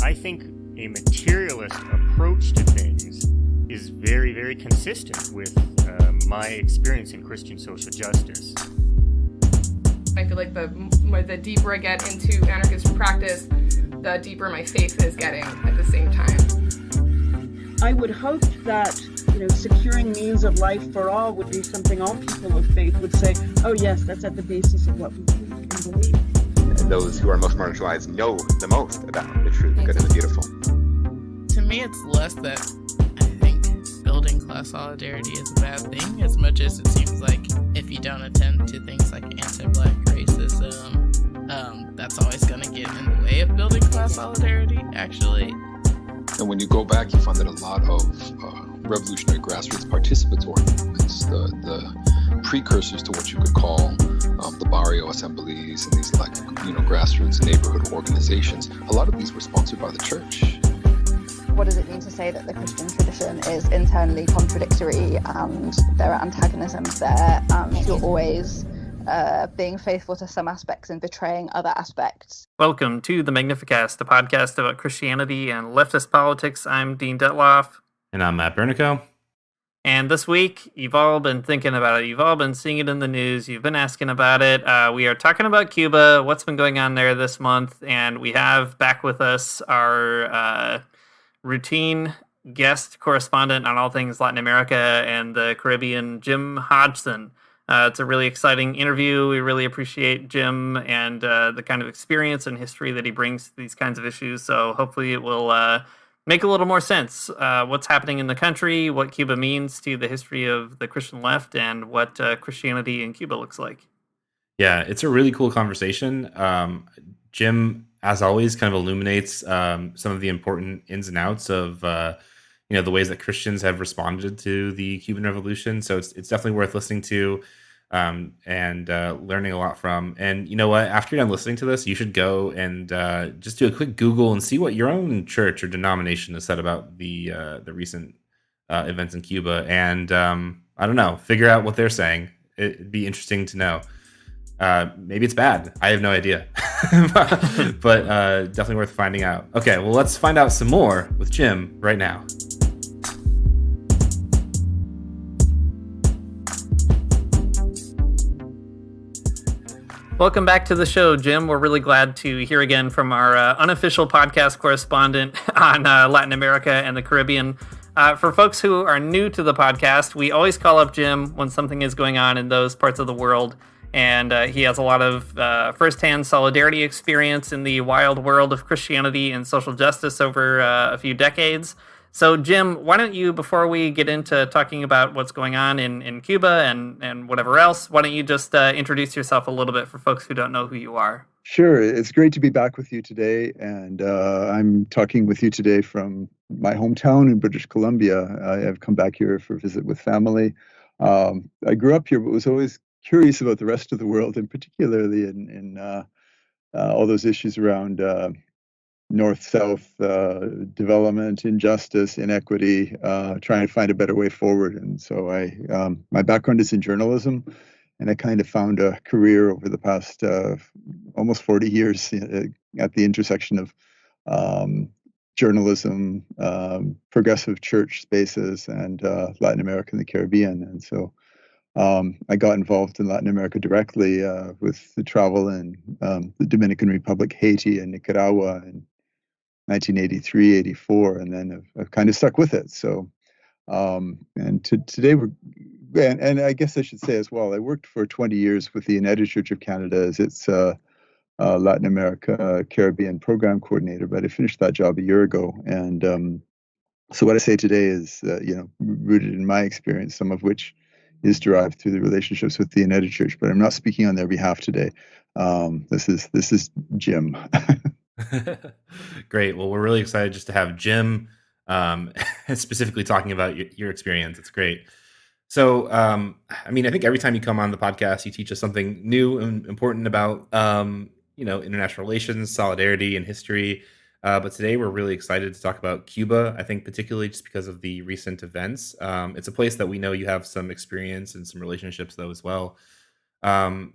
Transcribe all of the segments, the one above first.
I think a materialist approach to things is very, very consistent with my experience in Christian social justice. I feel like the deeper I get into anarchist practice, the deeper my faith is getting at the same time. I would hope that securing means of life for all would be something all people of faith would say, oh yes, that's at the basis of what we believe. Those who are most marginalized know the most about the true, the good, and the beautiful. To me, it's less that I think building class solidarity is a bad thing, as much as it seems like if you don't attend to things like anti-Black racism, that's always going to get in the way of building class solidarity, actually. And when you go back, you find that a lot of revolutionary grassroots participatory movements, the precursors to what you could call the barrio assemblies and these grassroots neighborhood organizations, a lot of these were sponsored by the church. What does it mean to say that the Christian tradition is internally contradictory and there are antagonisms there and you're always being faithful to some aspects and betraying other aspects? Welcome to the Magnificast, a podcast about Christianity and leftist politics. I'm Dean Detloff. And I'm Matt Bernico. And this week, you've all been thinking about it. You've all been seeing it in the news. You've been asking about it. We are talking about Cuba, what's been going on there this month. And we have back with us our routine guest correspondent on all things Latin America and the Caribbean, Jim Hodgson. It's a really exciting interview. We really appreciate Jim and the kind of experience and history that he brings to these kinds of issues. So hopefully it will make a little more sense what's happening in the country, what Cuba means to the history of the Christian left, and what Christianity in Cuba looks like. Yeah, it's a really cool conversation. Jim, as always, kind of illuminates some of the important ins and outs of the ways that Christians have responded to the Cuban Revolution. So it's definitely worth listening to and learning a lot from. And you know what? After you're done listening to this, you should go and just do a quick Google and see what your own church or denomination has said about the recent events in Cuba. And I don't know, figure out what they're saying. It'd be interesting to know. Maybe it's bad. I have no idea. but definitely worth finding out. Okay, well, let's find out some more with Jim right now. Welcome back to the show, Jim. We're really glad to hear again from our unofficial podcast correspondent on Latin America and the Caribbean. For folks who are new to the podcast, we always call up Jim when something is going on in those parts of the world. And he has a lot of firsthand solidarity experience in the wild world of Christianity and social justice over a few decades. So, Jim, why don't you, before we get into talking about what's going on in Cuba and whatever else, why don't you just introduce yourself a little bit for folks who don't know who you are? Sure. It's great to be back with you today. And I'm talking with you today from my hometown in British Columbia. I have come back here for a visit with family. I grew up here, but was always curious about the rest of the world, and particularly in all those issues around North-South development, injustice, inequity, trying to find a better way forward. And so my background is in journalism, and I kind of found a career over the past almost 40 years at the intersection of journalism, progressive church spaces, and Latin America and the Caribbean. And so I got involved in Latin America directly with the travel in the Dominican Republic, Haiti, and Nicaragua in 1983, 84, and then I've kind of stuck with it. So, today and I guess I should say as well, I worked for 20 years with the United Church of Canada as its Latin America Caribbean program coordinator, but I finished that job a year ago. And so what I say today is, rooted in my experience, some of which is derived through the relationships with the United Church, but I'm not speaking on their behalf today. This is Jim. Great. Well, we're really excited just to have Jim specifically talking about your experience. It's great. So, I think every time you come on the podcast, you teach us something new and important about, international relations, solidarity, and history. But today we're really excited to talk about Cuba, I think particularly just because of the recent events. It's a place that we know you have some experience and some relationships, though, as well.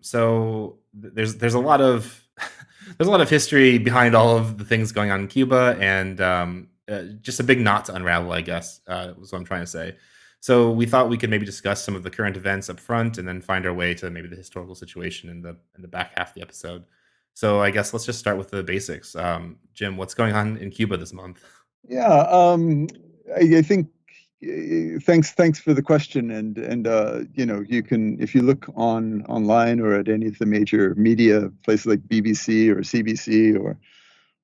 So there's a lot of there's a lot of history behind all of the things going on in Cuba, and just a big knot to unravel, I guess, was what I'm trying to say. So we thought we could maybe discuss some of the current events up front, and then find our way to maybe the historical situation in the back half of the episode. So I guess let's just start with the basics. Jim, what's going on in Cuba this month? Yeah, I think thanks for the question, and you can, if you look online or at any of the major media places like BBC or CBC or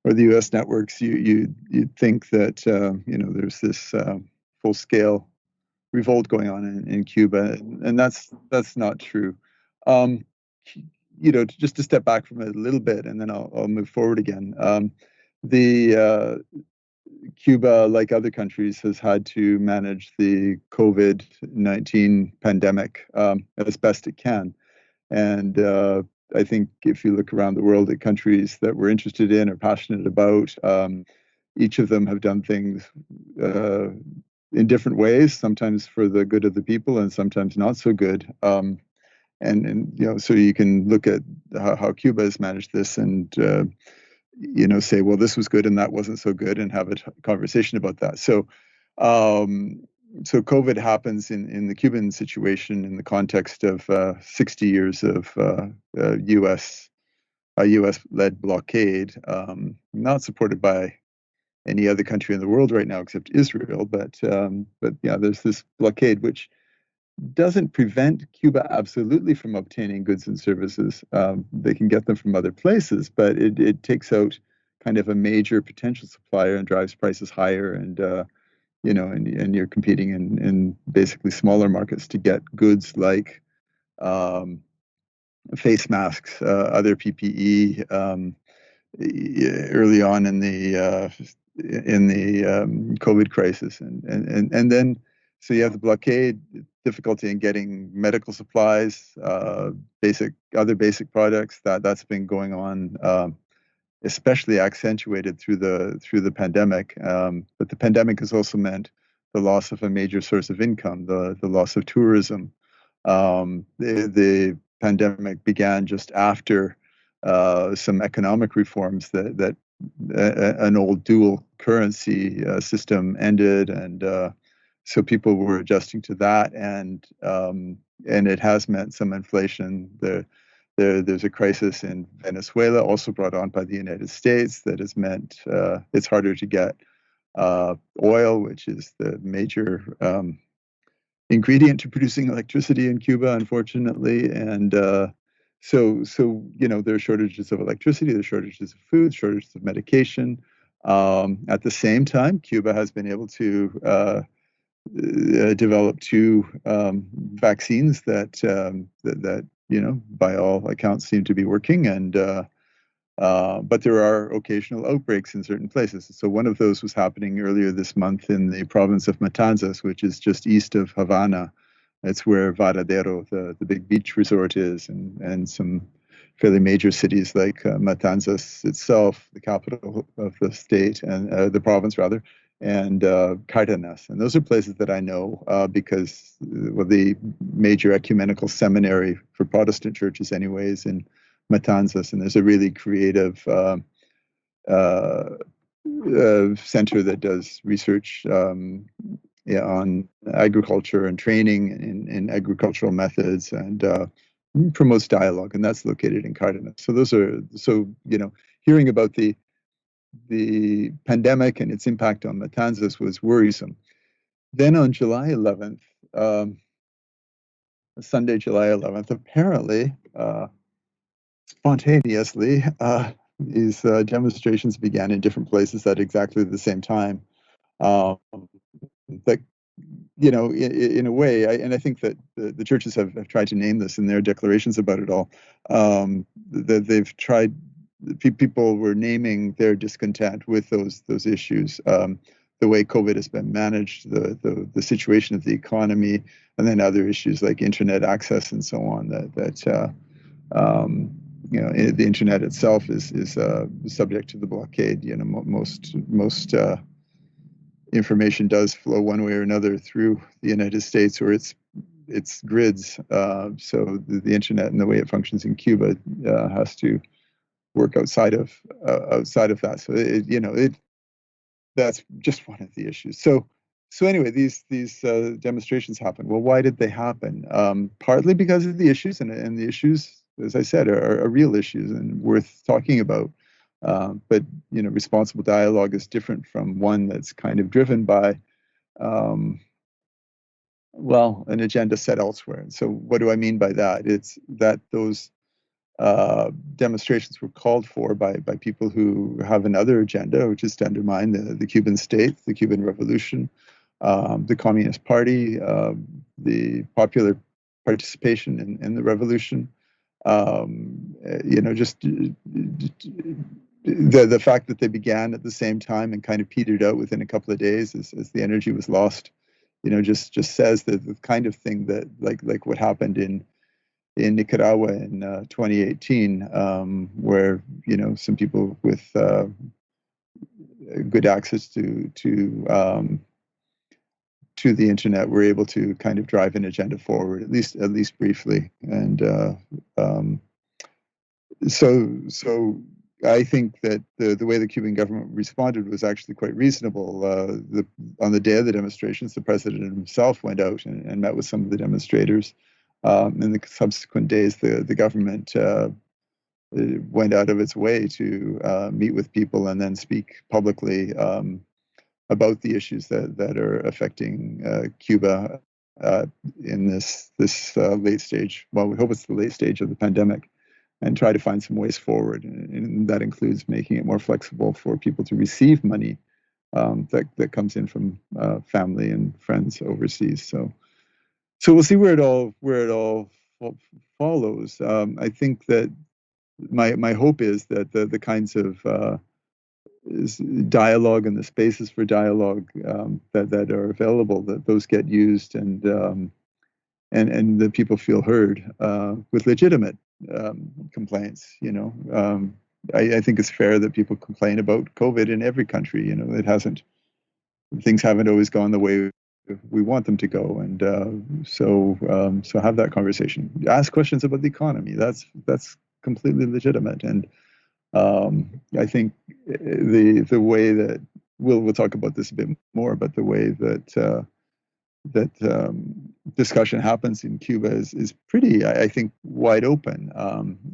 the U.S. networks, you'd think that there's this full scale revolt going on in Cuba, and that's not true. Um, just to step back from it a little bit, and then I'll move forward again. The Cuba, like other countries, has had to manage the COVID-19 pandemic as best it can. And I think if you look around the world at countries that we're interested in or passionate about, each of them have done things in different ways, sometimes for the good of the people and sometimes not so good. So you can look at how Cuba has managed this and say, well, this was good and that wasn't so good, and have a conversation about that. So COVID happens in the Cuban situation in the context of 60 years of U.S.-led blockade, not supported by any other country in the world right now except Israel. But yeah, there's this blockade which doesn't prevent Cuba absolutely from obtaining goods and services. They can get them from other places, but it takes out kind of a major potential supplier and drives prices higher, and and you're competing in basically smaller markets to get goods like face masks, other PPE. Early on in the COVID crisis, and then so you have the blockade, difficulty in getting medical supplies, basic products. That's been going on, especially accentuated through the pandemic. But the pandemic has also meant the loss of a major source of income, the loss of tourism. The pandemic began just after some economic reforms that an old dual currency system ended, and so people were adjusting to that, and it has meant some inflation. There's a crisis in Venezuela, also brought on by the United States, that has meant it's harder to get oil, which is the major ingredient to producing electricity in Cuba, unfortunately. And so there are shortages of electricity, there are shortages of food, shortages of medication. At the same time, Cuba has been able to develop two vaccines that by all accounts seem to be working, and but there are occasional outbreaks in certain places. So one of those was happening earlier this month in the province of Matanzas, which is just east of Havana. It's where Varadero, the big beach resort, is, and some fairly major cities like Matanzas itself, the capital of the state, and the province rather, and Cardenas. And those are places that I know because the major ecumenical seminary for Protestant churches anyways in Matanzas, and there's a really creative center that does research on agriculture and training in agricultural methods, and promotes dialogue, and that's located in Cardenas. So hearing about the pandemic and its impact on Matanzas was worrisome. Then on July 11th, Sunday, July 11th, apparently, spontaneously, these demonstrations began in different places at exactly the same time. That in a way, and I think that the churches have tried to name this in their declarations about it all. That they've tried. People were naming their discontent with those issues, the way COVID has been managed, the situation of the economy, and then other issues like internet access and so on. The internet itself is subject to the blockade. Most information does flow one way or another through the United States or its grids. So the internet and the way it functions in Cuba has to work outside of that. So that's just one of the issues. So anyway, these demonstrations happen. Well, why did they happen? Partly because of the issues, and the issues, as I said, are real issues and worth talking about. But responsible dialogue is different from one that's kind of driven by, an agenda set elsewhere. And so, what do I mean by that? It's that those demonstrations were called for by people who have another agenda, which is to undermine the Cuban state, the Cuban Revolution, the Communist Party, the popular participation in the revolution. Just the fact that they began at the same time and kind of petered out within a couple of days as the energy was lost, just says that the kind of thing that like what happened in Nicaragua in 2018, where some people with good access to the internet were able to kind of drive an agenda forward, at least briefly. And so I think that the way the Cuban government responded was actually quite reasonable. On the day of the demonstrations, the president himself went out and met with some of the demonstrators. In the subsequent days, the government went out of its way to meet with people and then speak publicly about the issues that are affecting Cuba in this late stage. Well, we hope it's the late stage of the pandemic, and try to find some ways forward. And that includes making it more flexible for people to receive money that comes in from family and friends overseas. So we'll see where it all follows. I think that my hope is that the kinds of dialogue and the spaces for dialogue that are available, that those get used, and that people feel heard with legitimate complaints. I think it's fair that people complain about COVID in every country. Things haven't always gone the way we want them to go, and so have that conversation. Ask questions about the economy. That's completely legitimate, and I think the way that we'll talk about this a bit more, but the way that discussion happens in Cuba is pretty, I think, wide open,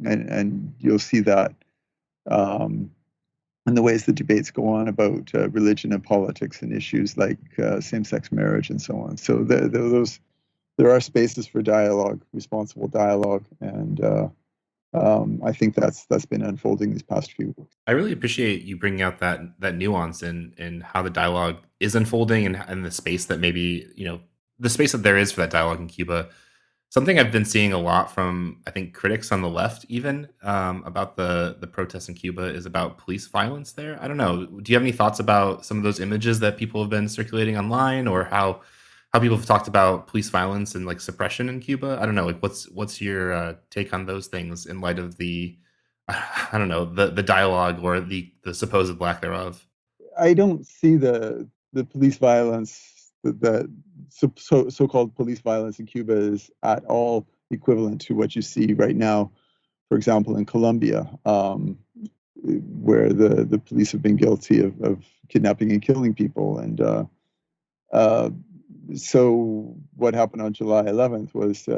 and you'll see that in the ways the debates go on about religion and politics and issues like same-sex marriage and so on. So there are spaces for dialogue, responsible dialogue, and I think that's been unfolding these past few weeks. I really appreciate you bringing out that nuance in how the dialogue is unfolding and the space that maybe, the space that there is for that dialogue in Cuba. Something I've been seeing a lot from, I think, critics on the left even about the protests in Cuba is about police violence there. I don't know. Do you have any thoughts about some of those images that people have been circulating online, or how people have talked about police violence and like suppression in Cuba? I don't know. Like, what's your take on those things in light of the dialogue or the supposed lack thereof? I don't see the police violence, the so-called police violence in Cuba is at all equivalent to what you see right now, for example, in Colombia, where the police have been guilty of kidnapping and killing people. And so what happened on July 11th was,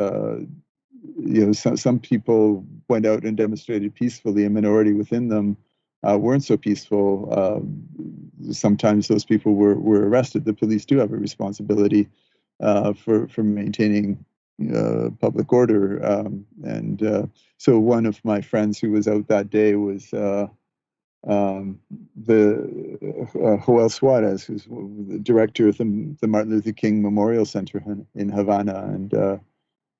some people went out and demonstrated peacefully. A minority within them weren't so peaceful. Sometimes those people were arrested. The police do have a responsibility for maintaining public order. And so one of my friends who was out that day was Joel Suarez, who's the director of the Martin Luther King Memorial Center in Havana. And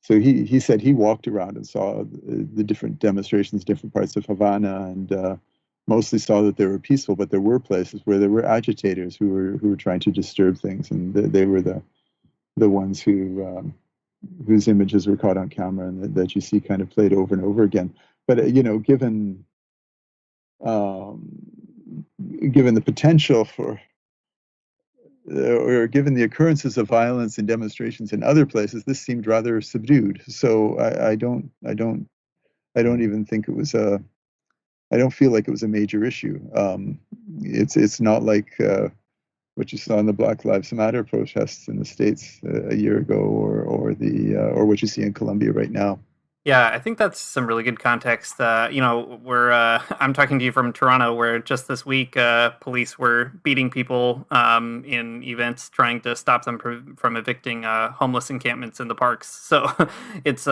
so he said he walked around and saw the different demonstrations, different parts of Havana, and mostly saw that they were peaceful, but there were places where there were agitators who were trying to disturb things, and they were the ones whose images were caught on camera and that you see kind of played over and over again. But given the potential for, or given the occurrences of violence and demonstrations in other places, this seemed rather subdued. So I don't even think it was I don't feel like it was a major issue. It's not like what you saw in the Black Lives Matter protests in the States a year ago, or what you see in Colombia right now. Yeah, I think that's some really good context. We're I'm talking to you from Toronto, where just this week police were beating people in events, trying to stop them from evicting homeless encampments in the parks. So it's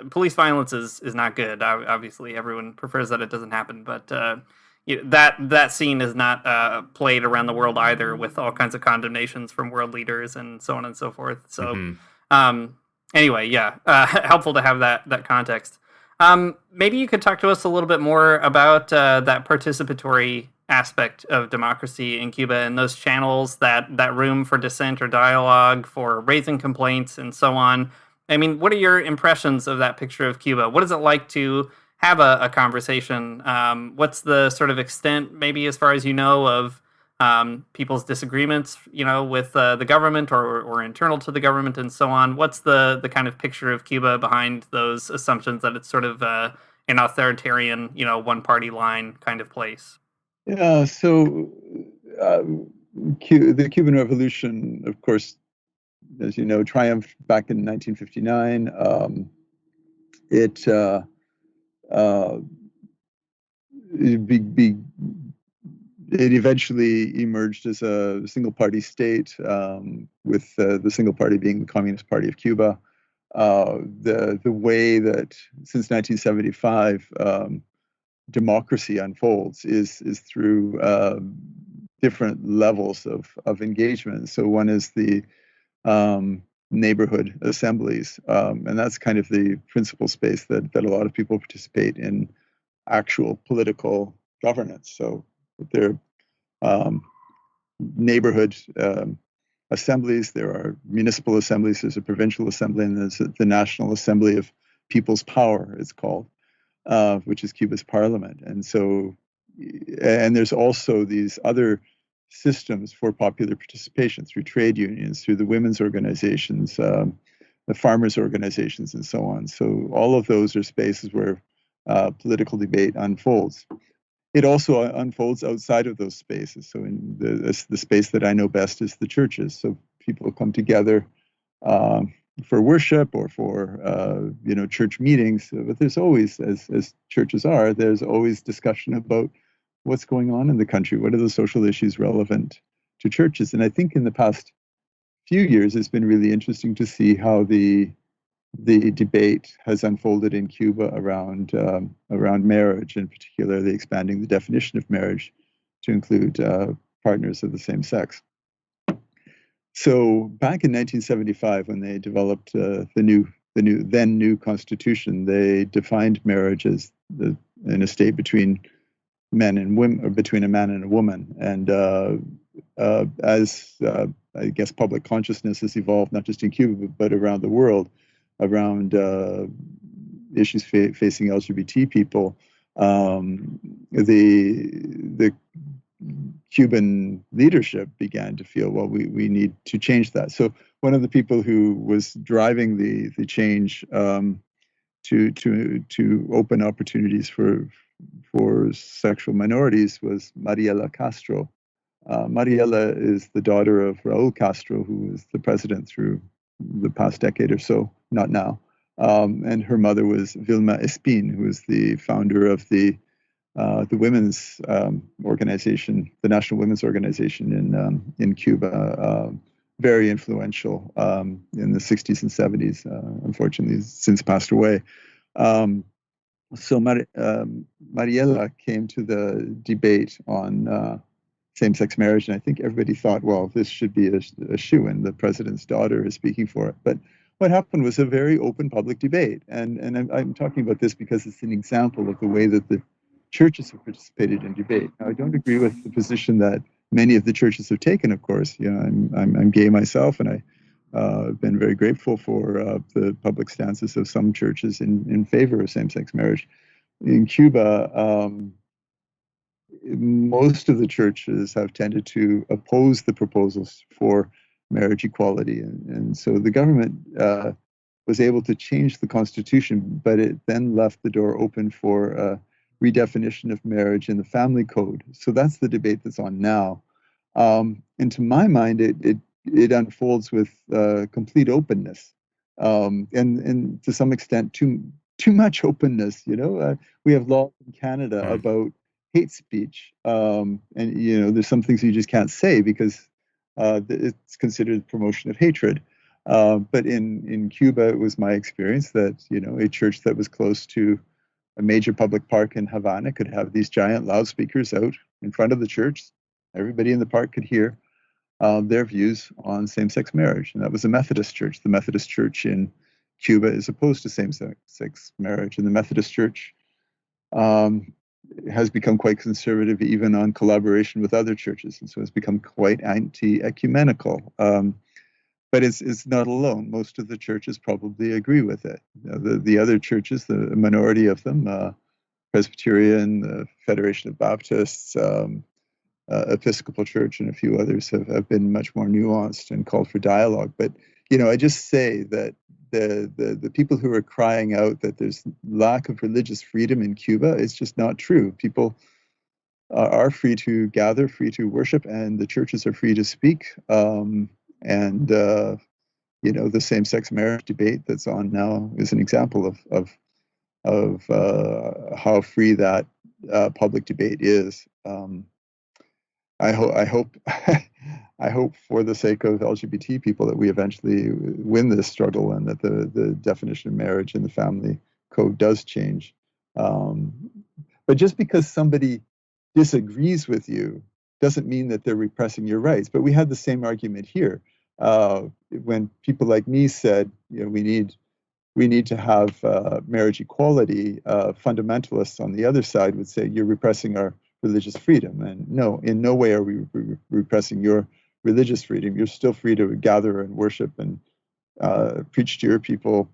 police violence is not good. Obviously, everyone prefers that it doesn't happen, but that scene is not played around the world either, with all kinds of condemnations from world leaders and so on and so forth. So. Anyway, yeah, helpful to have that context. Maybe you could talk to us a little bit more about that participatory aspect of democracy in Cuba and those channels, that room for dissent or dialogue, for raising complaints and so on. I mean, what are your impressions of that picture of Cuba? What is it like to have a conversation? What's the sort of extent, maybe as far as you know, of people's disagreements, with the government or internal to the government and so on? What's the kind of picture of Cuba behind those assumptions that it's sort of an authoritarian, one-party line kind of place? Yeah, so the Cuban Revolution, of course, as you know, triumphed back in 1959. It eventually emerged as a single-party state, with the single party being the Communist Party of Cuba. The way that since 1975 democracy unfolds is through different levels of engagement. So one is the neighborhood assemblies, and that's kind of the principal space that a lot of people participate in actual political governance. So there are neighborhood assemblies, there are municipal assemblies, there's a provincial assembly, and there's the National Assembly of People's Power, it's called, which is Cuba's parliament. And so, and there's also these other systems for popular participation through trade unions, through the women's organizations, the farmers' organizations, and so on. So all of those are spaces where political debate unfolds. It also unfolds outside of those spaces. So in the space that I know best is the churches. So people come together for worship or for church meetings. But there's always, as churches are, there's always discussion about what's going on in the country. What are the social issues relevant to churches? And I think in the past few years, it's been really interesting to see how the debate has unfolded in Cuba around marriage, and particularly expanding the definition of marriage to include partners of the same sex. So back in 1975, when they developed the new constitution, they defined marriage as an estate between men and women, or between a man and a woman. And as I guess public consciousness has evolved, not just in Cuba but around the world, around issues facing LGBT people, the Cuban leadership began to feel, well, we need to change that. So one of the people who was driving the change to open opportunities for sexual minorities was Mariela Castro. Mariela is the daughter of Raúl Castro, who was the president through the past decade or so, not now. And her mother was Vilma Espín, who was the founder of the women's organization, the National Women's Organization in Cuba, very influential in the 60s and 70s, unfortunately since passed away. So Mariela came to the debate on same-sex marriage, and I think everybody thought, well, this should be a shoo-in. The president's daughter is speaking for it. But what happened was a very open public debate, and I'm talking about this because it's an example of the way that the churches have participated in debate. Now, I don't agree with the position that many of the churches have taken. Of course, I'm gay myself, and I've been very grateful for the public stances of some churches in favor of same-sex marriage. In Cuba, most of the churches have tended to oppose the proposals for marriage equality. And so the government was able to change the constitution, but it then left the door open for redefinition of marriage in the family code. So that's the debate that's on now. And to my mind, it unfolds with complete openness, and to some extent too much openness. We have laws in Canada about hate speech, and there's some things you just can't say because it's considered promotion of hatred. But in Cuba, it was my experience that a church that was close to a major public park in Havana could have these giant loudspeakers out in front of the church. Everybody in the park could hear their views on same-sex marriage, and that was a Methodist church. The Methodist Church in Cuba is opposed to same-sex marriage, and the Methodist Church has become quite conservative even on collaboration with other churches, and so it's become quite anti-ecumenical. But it's not alone. Most of the churches probably agree with it. The other churches, the minority of them, Presbyterian, the Federation of Baptists, Episcopal Church, and a few others have been much more nuanced and called for dialogue. But I just say that the people who are crying out that there's lack of religious freedom in Cuba is just not true. People are free to gather, free to worship, and the churches are free to speak. And the same-sex marriage debate that's on now is an example of how free that public debate is. I hope I hope for the sake of LGBT people that we eventually win this struggle, and that the definition of marriage in the family code does change. But just because somebody disagrees with you doesn't mean that they're repressing your rights. But we had the same argument here when people like me said, we need to have marriage equality. Fundamentalists on the other side would say you're repressing our religious freedom. And no, in no way are we repressing your religious freedom. You're still free to gather and worship and preach to your people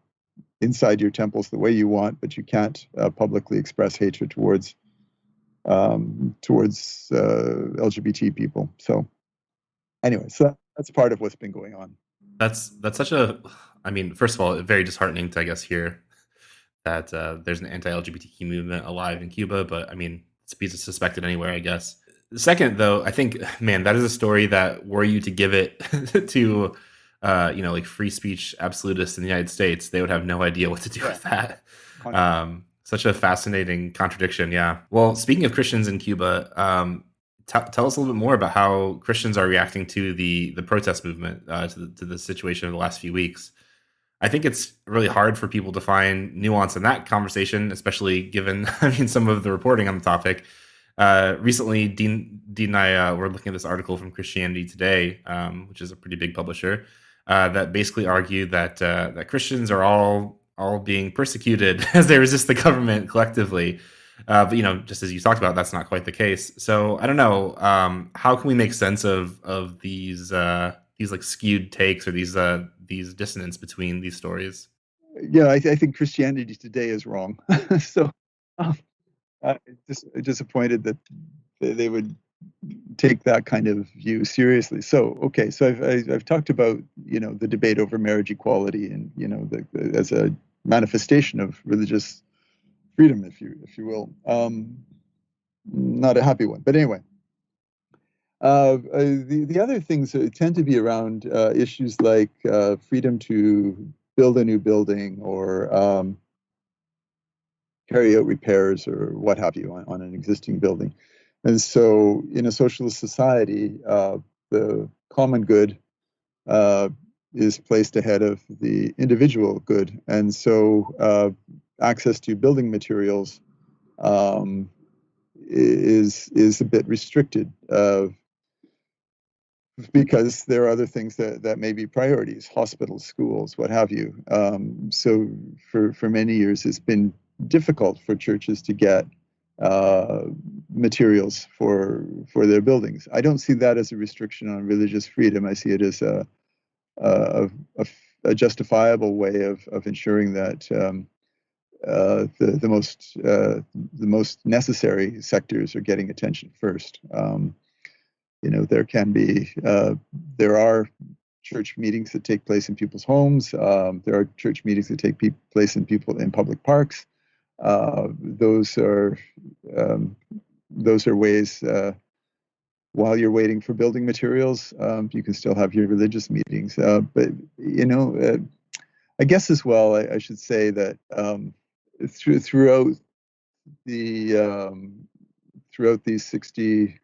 inside your temples the way you want, but you can't publicly express hatred towards LGBT people. So anyway, so that's part of what's been going on. That's such a, first of all, very disheartening to, I guess, hear that there's an anti-LGBTQ movement alive in Cuba, but it's to be suspected anywhere, I guess. Second, though, I think, man, that is a story that were you to give it to, like free speech absolutists in the United States, they would have no idea what to do with that. Such a fascinating contradiction. Yeah. Well, speaking of Christians in Cuba, tell us a little bit more about how Christians are reacting to the protest movement, to the situation of the last few weeks. I think it's really hard for people to find nuance in that conversation, especially given, some of the reporting on the topic. Recently, Dean and I were looking at this article from Christianity Today, which is a pretty big publisher, that basically argued that Christians are all being persecuted as they resist the government collectively. But just as you talked about, that's not quite the case. So I don't know, how can we make sense of these like skewed takes or these dissonance between these stories? Yeah, I think Christianity Today is wrong. So disappointed that they would take that kind of view seriously. So I've talked about the debate over marriage equality and as a manifestation of religious freedom, if you will. Not a happy one, but anyway. The other things tend to be around issues like freedom to build a new building or carry out repairs or what have you on an existing building. And so in a socialist society, the common good is placed ahead of the individual good. And so access to building materials is a bit restricted because there are other things that may be priorities, hospitals, schools, what have you. So for many years, it's been difficult for churches to get materials for their buildings. I don't see that as a restriction on religious freedom. I see it as a justifiable way of ensuring that the most necessary sectors are getting attention first. There are church meetings that take place in people's homes. There are church meetings that take place in public parks. those are ways. While you're waiting for building materials, you can still have your religious meetings. But I guess as well, I should say that throughout these 60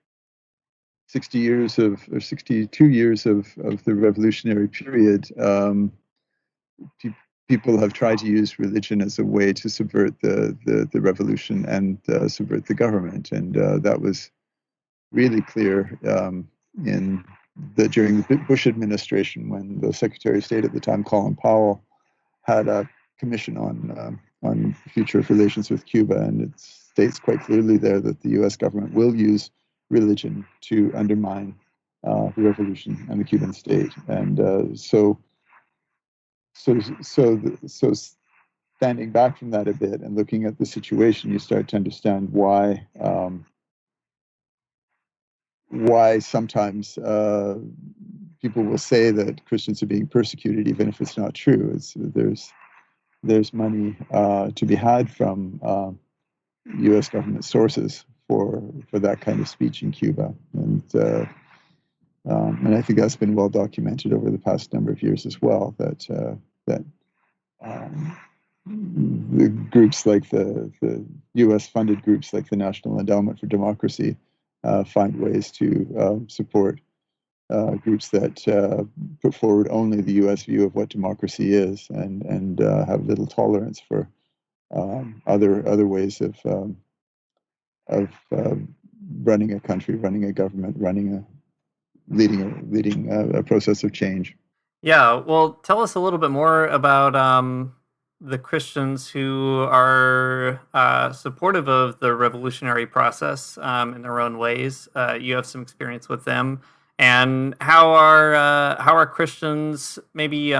years or 62 years of the revolutionary period, people have tried to use religion as a way to subvert the revolution and subvert the government, and that was really clear during the Bush administration, when the Secretary of State at the time, Colin Powell, had a commission on future relations with Cuba, and it states quite clearly there that the U.S. government will use religion to undermine the revolution and the Cuban state, and so standing back from that a bit and looking at the situation, you start to understand why sometimes people will say that Christians are being persecuted, even if it's not true. There's money to be had from U.S. government sources for that kind of speech in Cuba, and I think that's been well documented over the past number of years as well. That the groups like the U.S. funded groups like the National Endowment for Democracy find ways to support groups that put forward only the U.S. view of what democracy is, and have little tolerance for other ways of running a country, running a government, leading a process of change. Yeah, well, tell us a little bit more about the Christians who are supportive of the revolutionary process in their own ways. You have some experience with them, and how are Christians maybe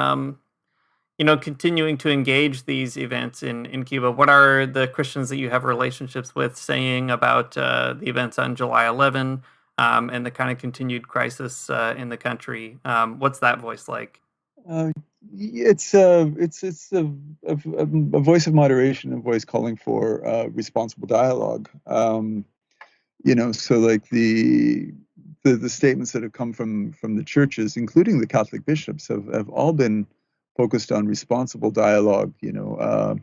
continuing to engage these events in Cuba? What are the Christians that you have relationships with saying about the events on July 11 and the kind of continued crisis in the country? What's that voice like? It's a voice of moderation, a voice calling for responsible dialogue. So like the statements that have come from the churches, including the Catholic bishops, have all been focused on responsible dialogue. The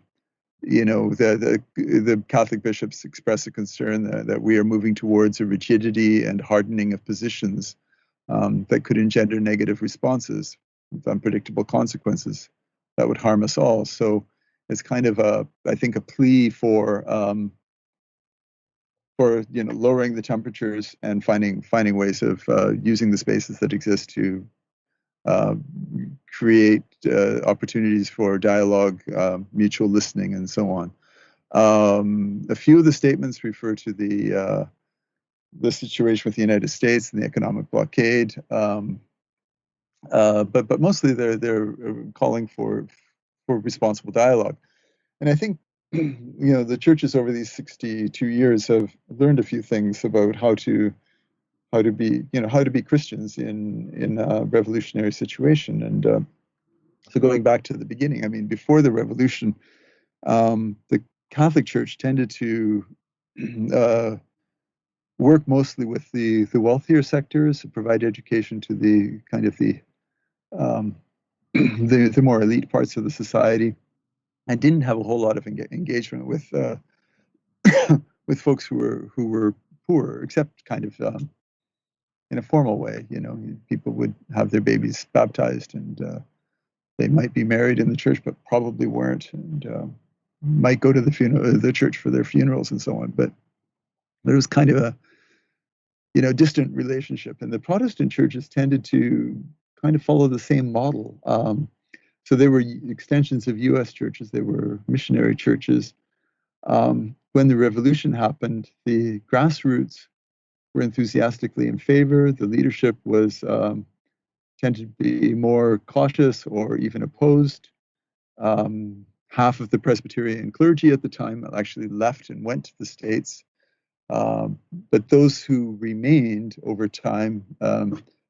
Catholic bishops express a concern that we are moving towards a rigidity and hardening of positions that could engender negative responses with unpredictable consequences that would harm us all. So it's kind of I think a plea for lowering the temperatures and finding ways of using the spaces that exist to create opportunities for dialogue, mutual listening, and so on. A few of the statements refer to the situation with the United States and the economic blockade, but mostly they're calling for responsible dialogue. And I think the churches over these 62 years have learned a few things about how to be Christians in a revolutionary situation. And so going back to the beginning, I mean, before the revolution, the Catholic Church tended to work mostly with the wealthier sectors, provide education to the kind of the more elite parts of the society, and didn't have a whole lot of engagement with with folks who were poor, except kind of in a formal way. People would have their babies baptized, and they might be married in the church, but probably weren't, and might go to the church for their funerals and so on. But there was kind of a distant relationship, and the Protestant churches tended to kind of follow the same model. So they were extensions of U.S. churches. They were missionary churches. When the revolution happened, the grassroots were enthusiastically in favor. The leadership was tended to be more cautious or even opposed. Half of the Presbyterian clergy at the time actually left and went to the States. But those who remained over time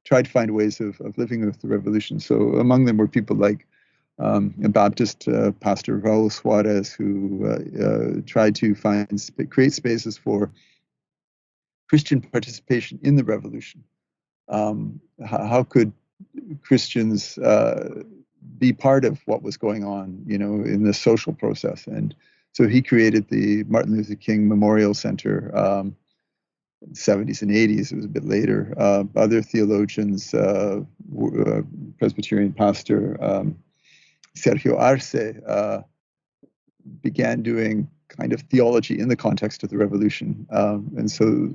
tried to find ways of living with the revolution. So among them were people like a Baptist pastor, Raul Suarez, who tried to create spaces for Christian participation in the revolution. How could Christians be part of what was going on, in the social process? And so he created the Martin Luther King Memorial Center, 70s and 80s. It was a bit later. Other theologians, Presbyterian pastor Sergio Arce, began doing kind of theology in the context of the revolution, and so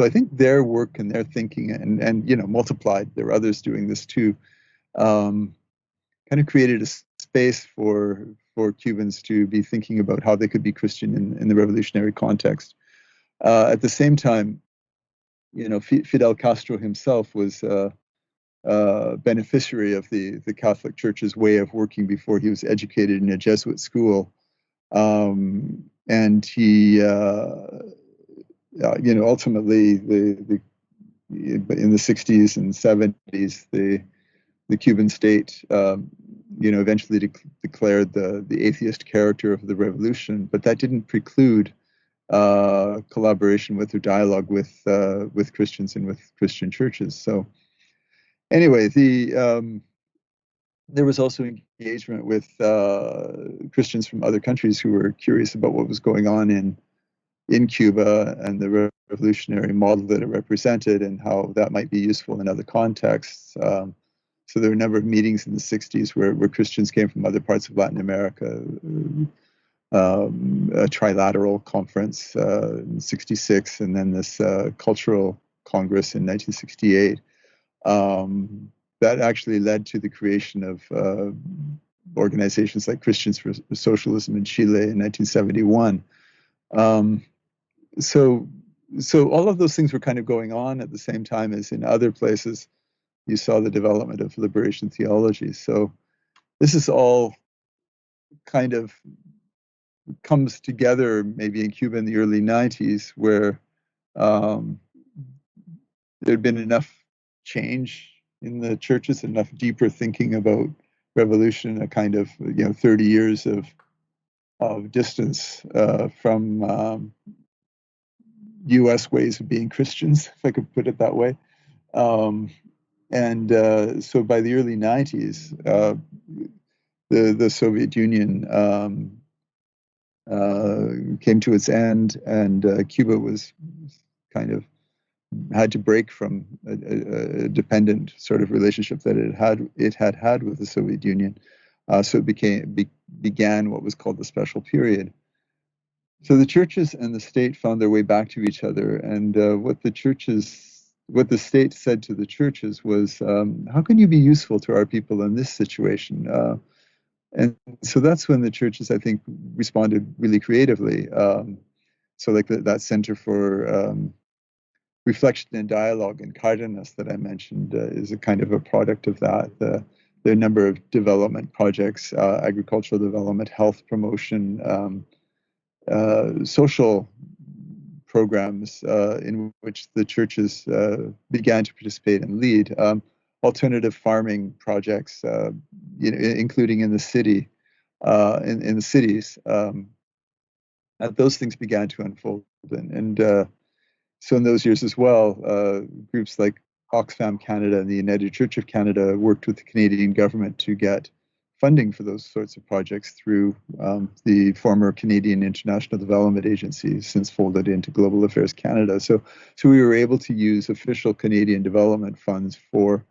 I think their work and their thinking and multiplied. There were others doing this too. Kind of created a space for Cubans to be thinking about how they could be Christian in the revolutionary context. At the same time, Fidel Castro himself was beneficiary of the Catholic Church's way of working before he was educated in a Jesuit school. And he, ultimately, in the 60s and 70s, the Cuban state, eventually declared the atheist character of the revolution, but that didn't preclude collaboration with or dialogue with Christians and with Christian churches. So anyway, there was also engagement with Christians from other countries who were curious about what was going on in Cuba and the revolutionary model that it represented and how that might be useful in other contexts. So there were a number of meetings in the 60s where Christians came from other parts of Latin America, a trilateral conference in 66, and then this cultural congress in 1968. That actually led to the creation of organizations like Christians for Socialism in Chile in 1971. So all of those things were kind of going on at the same time as in other places. You saw the development of liberation theology. So this is all kind of comes together maybe in Cuba in the early 90s, where there'd been enough change in the churches, enough deeper thinking about revolution, a kind of 30 years of distance from U.S. ways of being Christians, if I could put it that way. And so by the early 90s, the Soviet Union came to its end, and Cuba was kind of had to break from a dependent sort of relationship that it had with the Soviet Union. So it began what was called the Special Period. So the churches and the state found their way back to each other, and what the state said to the churches was, "How can you be useful to our people in this situation?" And so that's when the churches, I think, responded really creatively. So like that Center for Reflection and Dialogue in Cardenas that I mentioned is a kind of a product of that. There are a number of development projects, agricultural development, health promotion, social programs in which the churches began to participate and lead. Alternative farming projects, including in the city, in the cities. Those things began to unfold, and so in those years as well, groups like Oxfam Canada and the United Church of Canada worked with the Canadian government to get funding for those sorts of projects through the former Canadian International Development Agency, since folded into Global Affairs Canada. So we were able to use official Canadian development funds for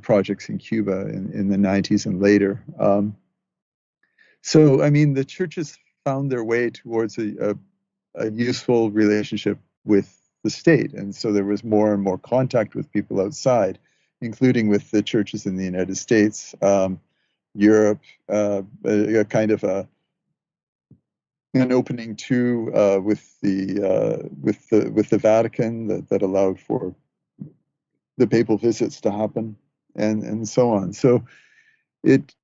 projects in Cuba in the 90s and later. So, I mean, the churches found their way towards a useful relationship with the state. And so there was more and more contact with people outside, including with the churches in the United States, Europe, a kind of an opening to with the Vatican that allowed for the papal visits to happen, and so on. So it's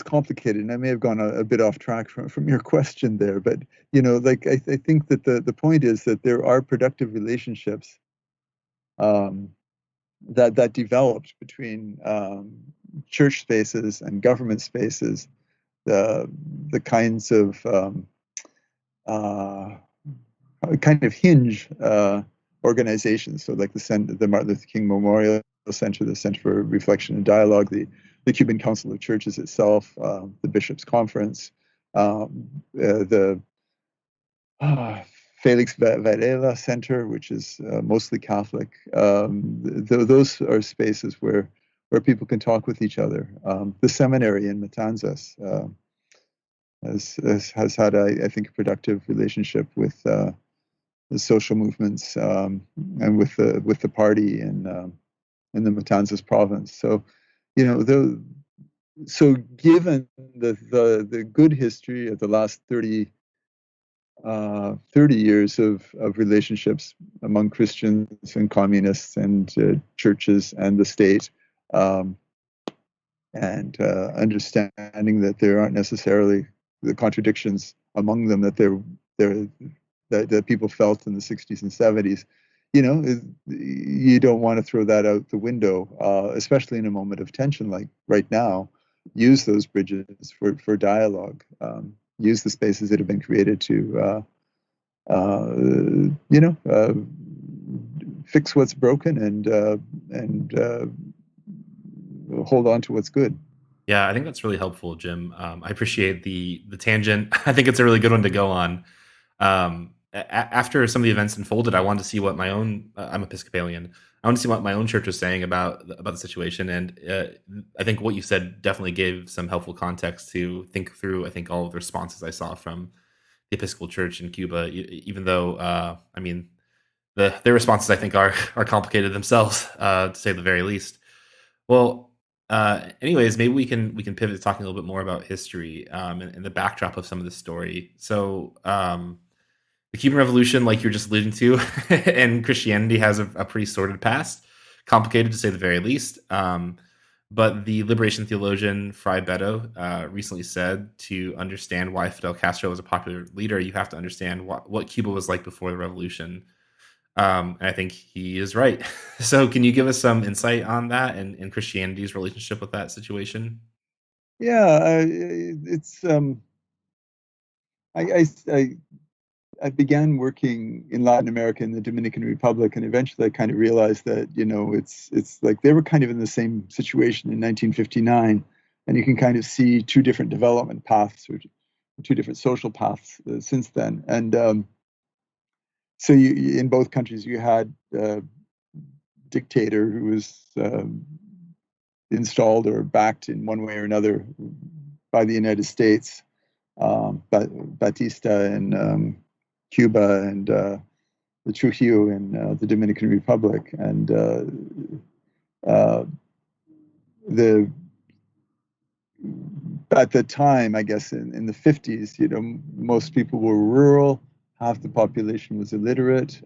complicated, and I may have gone a bit off track from your question there, but I think that the point is that there are productive relationships that developed between church spaces and government spaces, the kinds of kind of hinge organizations. So like the Martin Luther King Memorial Center, the Center for Reflection and Dialogue, the Cuban Council of Churches itself, the Bishops' Conference, the Felix Varela Center, which is mostly Catholic. Those are spaces where people can talk with each other. The seminary in Matanzas has had, I think, a productive relationship with the social movements and with the party in the Matanzas province. So, so given the good history of the last 30 years of relationships among Christians and communists and churches and the state, and understanding that there aren't necessarily the contradictions among them that people felt in the 60s and 70s. You don't want to throw that out the window, especially in a moment of tension like right now. Use those bridges for dialogue. Use the spaces that have been created to, fix what's broken and hold on to what's good. Yeah, I think that's really helpful, Jim. I appreciate the tangent. I think it's a really good one to go on. After some of the events unfolded, I wanted to see what my own I'm Episcopalian. I wanted to see what my own church was saying about the situation, and I think what you said definitely gave some helpful context to think through. I think all of the responses I saw from the Episcopal Church in Cuba, even though I mean their responses I think are complicated themselves, to say the very least. Well, anyways, maybe we can pivot to talking a little bit more about history and the backdrop of some of this story. So. The Cuban Revolution, like you're just alluding to, and Christianity has a pretty sordid past, complicated to say the very least. But the liberation theologian Fray Beto recently said to understand why Fidel Castro was a popular leader, you have to understand what Cuba was like before the revolution. And I think he is right. So can you give us some insight on that and Christianity's relationship with that situation? Yeah, it's I began working in Latin America in the Dominican Republic, and eventually I kind of realized that it's like they were kind of in the same situation in 1959, and you can kind of see two different development paths or two different social paths since then. And so you in both countries you had a dictator who was installed or backed in one way or another by the United States, Batista in Cuba and the Trujillo in the Dominican Republic, and at the time, I guess in the 50s, most people were rural, half the population was illiterate.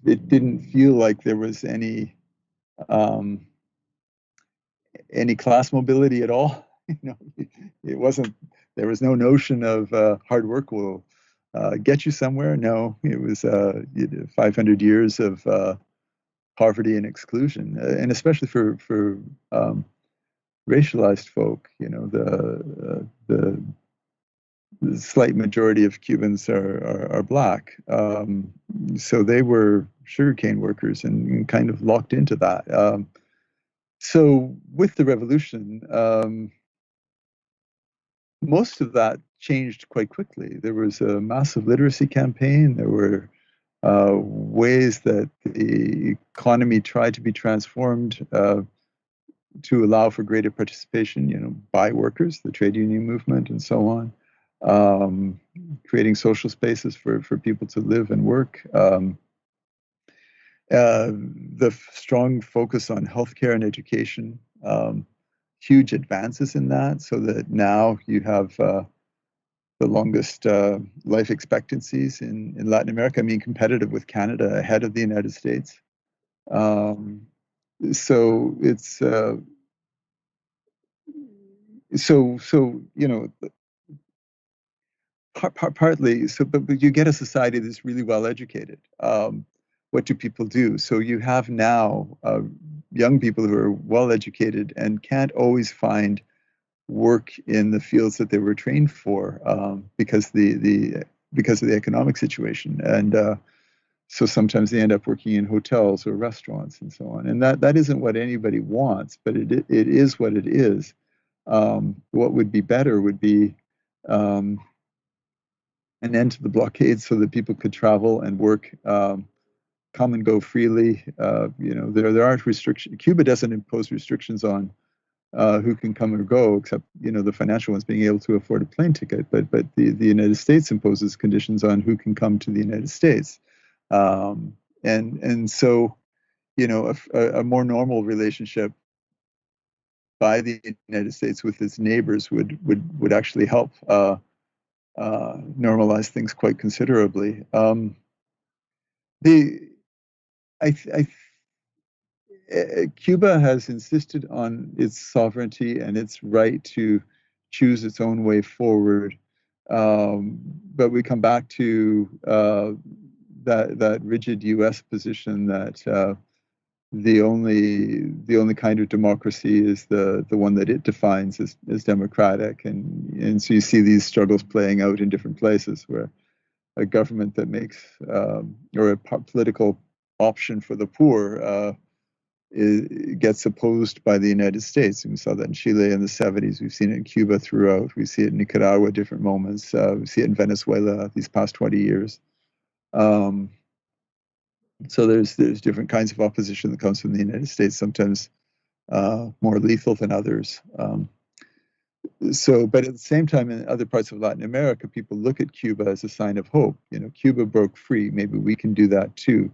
It didn't feel like there was any class mobility at all. It wasn't. There was no notion of hard work will get you somewhere. No, it was 500 years of poverty and exclusion, and especially for racialized folk. The slight majority of Cubans are black, so they were sugarcane workers and kind of locked into that. So with the revolution, most of that changed quite quickly. There was a massive literacy campaign. There were ways that the economy tried to be transformed to allow for greater participation, by workers, the trade union movement, and so on, creating social spaces for people to live and work. The strong focus on healthcare and education, huge advances in that, so that now you have the longest life expectancies in Latin America. I mean, competitive with Canada, ahead of the United States. So it's partly so, but you get a society that's really well educated. what do people do? So you have now young people who are well educated and can't always find work in the fields that they were trained for because of the economic situation, and so sometimes they end up working in hotels or restaurants and so on. And that isn't what anybody wants, but it is what it is. What would be better would be an end to the blockade so that people could travel and work, come and go freely. There aren't restrictions. Cuba doesn't impose restrictions on who can come or go, except the financial ones being able to afford a plane ticket. But the United States imposes conditions on who can come to the United States, and so a more normal relationship by the United States with its neighbors would actually help normalize things quite considerably. Cuba has insisted on its sovereignty and its right to choose its own way forward, but we come back to that rigid U.S. position that the only kind of democracy is the one that it defines as democratic, and so you see these struggles playing out in different places where a government that makes or a political option for the poor gets opposed by the United States. And we saw that in Chile in the 70s. We've seen it in Cuba throughout. We see it in Nicaragua at different moments. We see it in Venezuela these past 20 years. So there's different kinds of opposition that comes from the United States, sometimes more lethal than others. But at the same time, in other parts of Latin America, people look at Cuba as a sign of hope. Cuba broke free. Maybe we can do that too.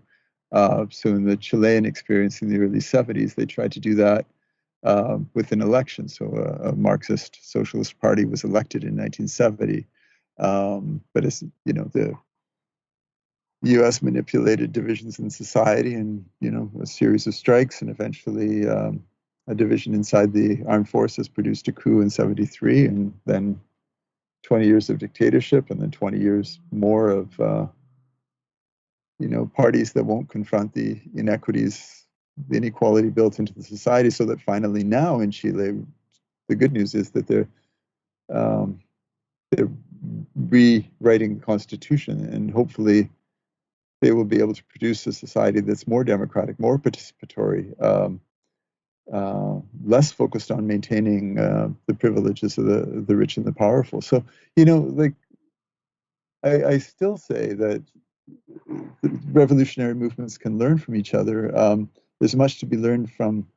So in the Chilean experience in the early 70s, they tried to do that with an election. So a Marxist Socialist Party was elected in 1970. But as the U.S. manipulated divisions in society and, a series of strikes, and eventually a division inside the armed forces produced a coup in 73, and then 20 years of dictatorship, and then 20 years more of parties that won't confront the inequities, the inequality built into the society, so that finally now in Chile, the good news is that they're rewriting the constitution, and hopefully they will be able to produce a society that's more democratic, more participatory, less focused on maintaining the privileges of the rich and the powerful. So, I still say that revolutionary movements can learn from each other. There's much to be learned from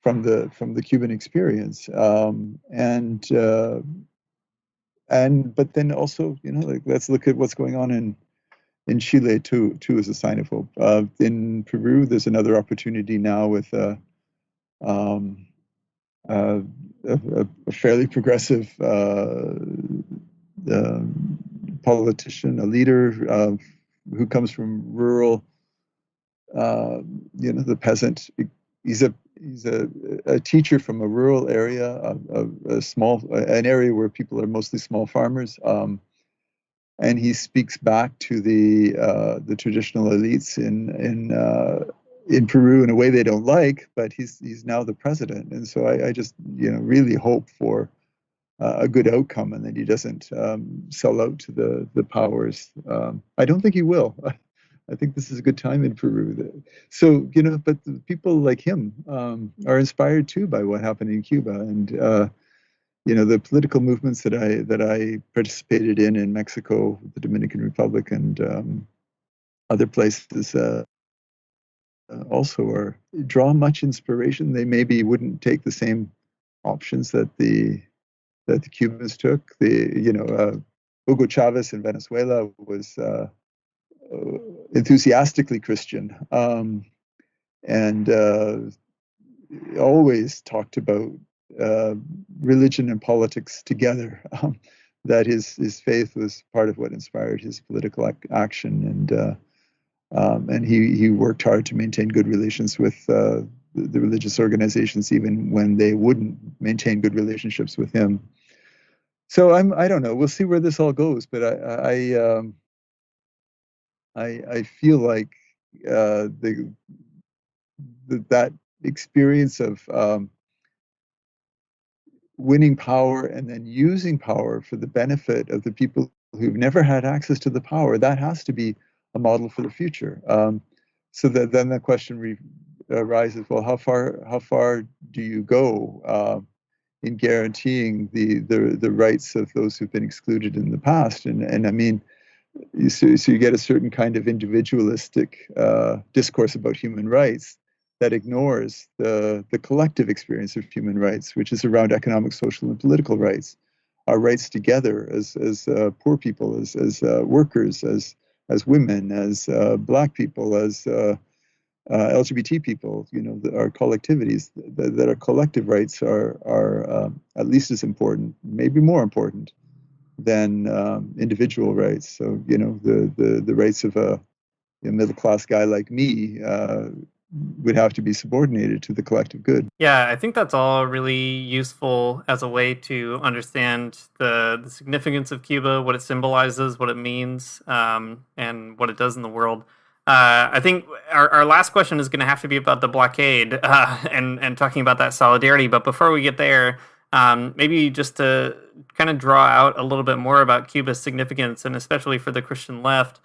the Cuban experience, but then also, let's look at what's going on in Chile too as a sign of hope. In Peru, there's another opportunity now with a fairly progressive politician, a leader who comes from rural, the peasant. He's a teacher from a rural area, an area where people are mostly small farmers. And he speaks back to the traditional elites in Peru in a way they don't like, but he's now the president, and so I just really hope for a good outcome, and that he doesn't sell out to the powers. I don't think he will. I think this is a good time in Peru. So but the people like him are inspired too by what happened in Cuba, and the political movements that I participated in Mexico, the Dominican Republic, and other places also draw much inspiration. They maybe wouldn't take the same options that the Cubans took. Hugo Chavez in Venezuela was enthusiastically Christian, and always talked about religion and politics together. That his faith was part of what inspired his political action, and he worked hard to maintain good relations with the religious organizations, even when they wouldn't maintain good relationships with him. So I don't know. We'll see where this all goes, but I feel like that experience of winning power and then using power for the benefit of the people who've never had access to the power, that has to be a model for the future. So that then the question arises: well, how far do you go in guaranteeing the rights of those who've been excluded in the past? And I mean, so you get a certain kind of individualistic discourse about human rights that ignores the collective experience of human rights, which is around economic, social, and political rights. Our rights together as poor people, as workers, as women, as Black people, as LGBT people, our collectivities, that our collective rights are at least as important, maybe more important than individual rights. So, the rights of a middle class guy like me would have to be subordinated to the collective good. Yeah, I think that's all really useful as a way to understand the significance of Cuba, what it symbolizes, what it means, and what it does in the world. I think our last question is going to have to be about the blockade and talking about that solidarity. But before we get there, maybe just to kind of draw out a little bit more about Cuba's significance, and especially for the Christian left.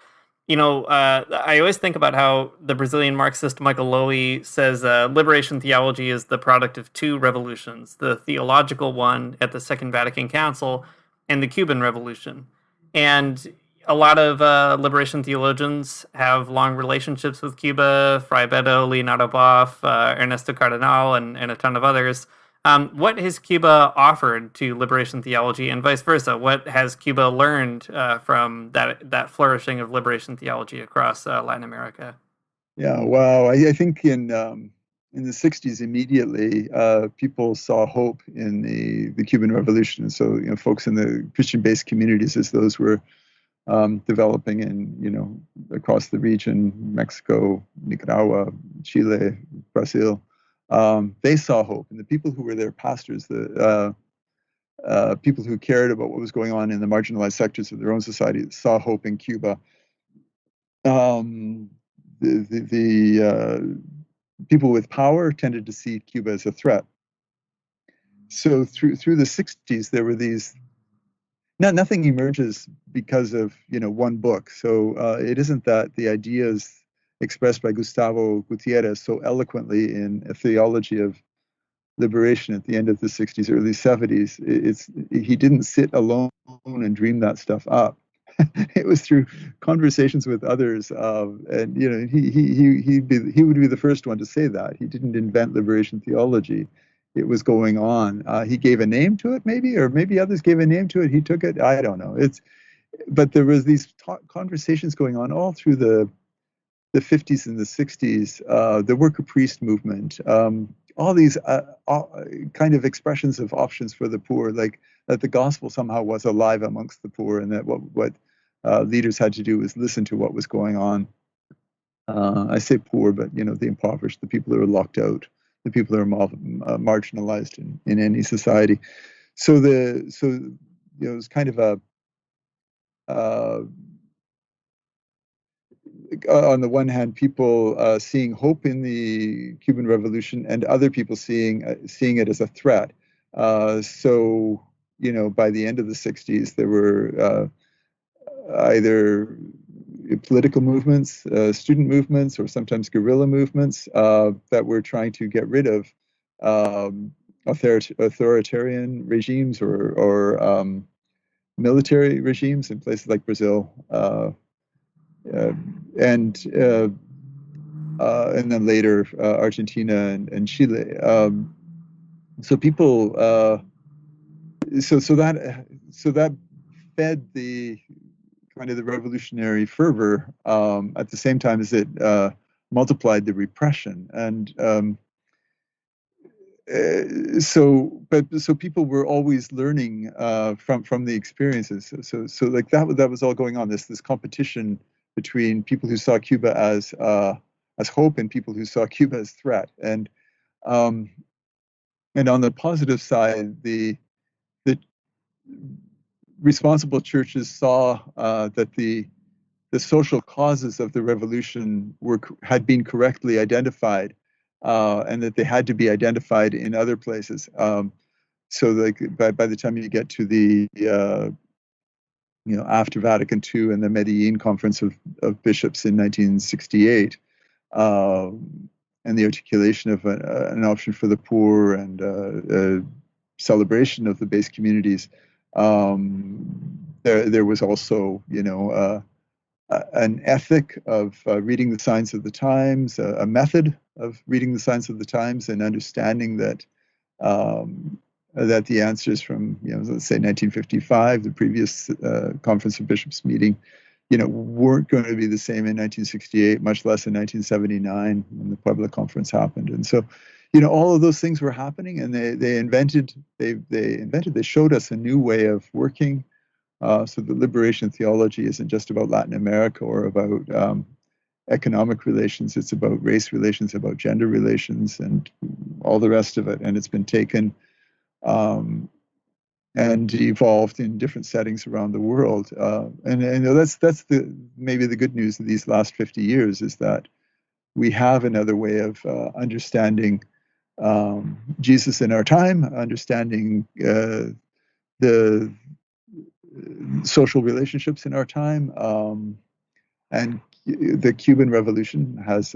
I always think about how the Brazilian Marxist Michael Lowy says liberation theology is the product of two revolutions, the theological one at the Second Vatican Council and the Cuban Revolution. And a lot of liberation theologians have long relationships with Cuba: Fray Beto, Leonardo Boff, Ernesto Cardenal, and a ton of others. What has Cuba offered to liberation theology, and vice versa? What has Cuba learned from that flourishing of liberation theology across Latin America? Yeah, wow. I think in the 60s, immediately, people saw hope in the Cuban Revolution. So, folks in the Christian-based communities, as those were developing in, across the region, Mexico, Nicaragua, Chile, Brazil, they saw hope. And the people who were their pastors, the people who cared about what was going on in the marginalized sectors of their own society, saw hope in Cuba. The people with power tended to see Cuba as a threat. So through the 60s, there were these. Nothing emerges because of one book. So it isn't that the ideas expressed by Gustavo Gutierrez so eloquently in a theology of liberation at the end of the 60s, early 70s. He didn't sit alone and dream that stuff up. It was through conversations with others, and he would be the first one to say that he didn't invent liberation theology. It was going on. He gave a name to it, maybe, or maybe others gave a name to it. He took it. I don't know. But there was these conversations going on all through the 50s and the 60s, the worker priest movement, all these kind of expressions of options for the poor, like that the gospel somehow was alive amongst the poor, and that what leaders had to do was listen to what was going on. I say poor, but the impoverished, the people who are locked out, the people who are marginalized in any society. So it was kind of a on the one hand, people seeing hope in the Cuban Revolution, and other people seeing it as a threat. So by the end of the 60s, there were either political movements, student movements, or sometimes guerrilla movements that were trying to get rid of authoritarian regimes or military regimes in places like Brazil. And then later Argentina and Chile. So people, so that fed the kind of the revolutionary fervor at the same time as it multiplied the repression. And so people were always learning from the experiences. So like that was all going on. This competition between people who saw Cuba as hope and people who saw Cuba as threat. And on the positive side, the responsible churches saw that the the social causes of the revolution had been correctly identified, and that they had to be identified in other places. So like by the time you get to the after Vatican II and the Medellin Conference of Bishops in 1968, and the articulation of an option for the poor and a celebration of the base communities, there was also an ethic of reading the signs of the times, a method of reading the signs of the times, and understanding that the answers from, let's say 1955, the previous Conference of Bishops meeting, weren't going to be the same in 1968, much less in 1979 when the Puebla Conference happened. And so, all of those things were happening, and they showed us a new way of working. So the liberation theology isn't just about Latin America or about economic relations. It's about race relations, about gender relations, and all the rest of it. And it's been taken and evolved in different settings around the world. And that's maybe the good news of these last 50 years, is that we have another way of understanding Jesus in our time, understanding the social relationships in our time, and the Cuban Revolution has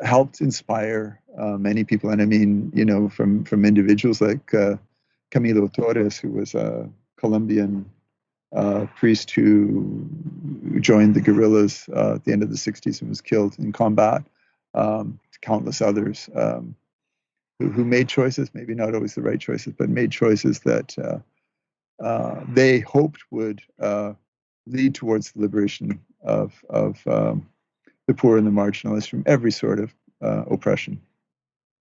helped inspire many people, and I mean, from individuals like Camilo Torres, who was a Colombian priest who joined the guerrillas at the end of the 60s and was killed in combat. Countless others who made choices, maybe not always the right choices, but made choices that they hoped would lead towards the liberation of the poor and the marginalized from every sort of oppression.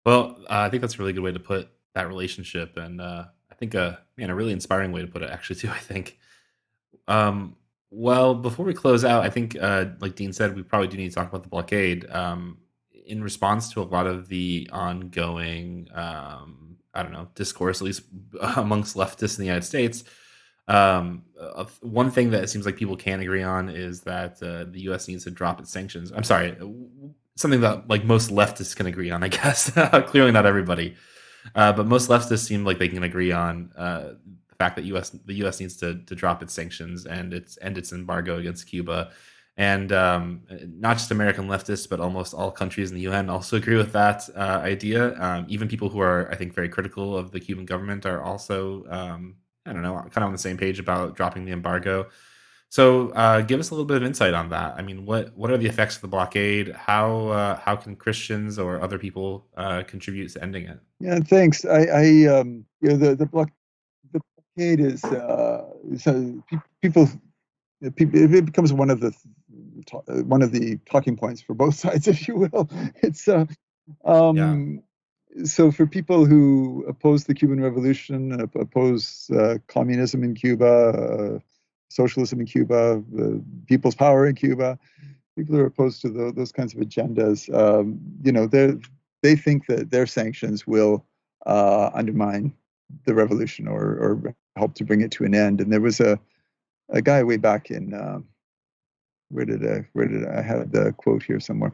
Well, I think that's a really good way to put that relationship, and I think a really inspiring way to put it, actually, too. I think. Well, before we close out, I think, like Dean said, we probably do need to talk about the blockade. In response to a lot of the ongoing, discourse, at least amongst leftists in the United States, one thing that it seems like people can agree on is that the U.S. needs to drop its sanctions. I'm sorry, something that like most leftists can agree on, I guess. Clearly not everybody, but most leftists seem like they can agree on the fact that the U.S. needs to drop its sanctions and its embargo against Cuba. And not just American leftists, but almost all countries in the UN also agree with that idea. Even people who are, I think, very critical of the Cuban government are also, kind of on the same page about dropping the embargo. So give us a little bit of insight on that. I mean, what are the effects of the blockade? How can Christians or other people contribute to ending it? Yeah, thanks. The blockade is people. It becomes one of the talking points for both sides, if you will. It's so for people who oppose the Cuban Revolution, oppose communism in Cuba, socialism in Cuba, the people's power in Cuba, people who are opposed to those kinds of agendas, they think that their sanctions will undermine the revolution or help to bring it to an end. And there was a guy way back in where did I have the quote here somewhere?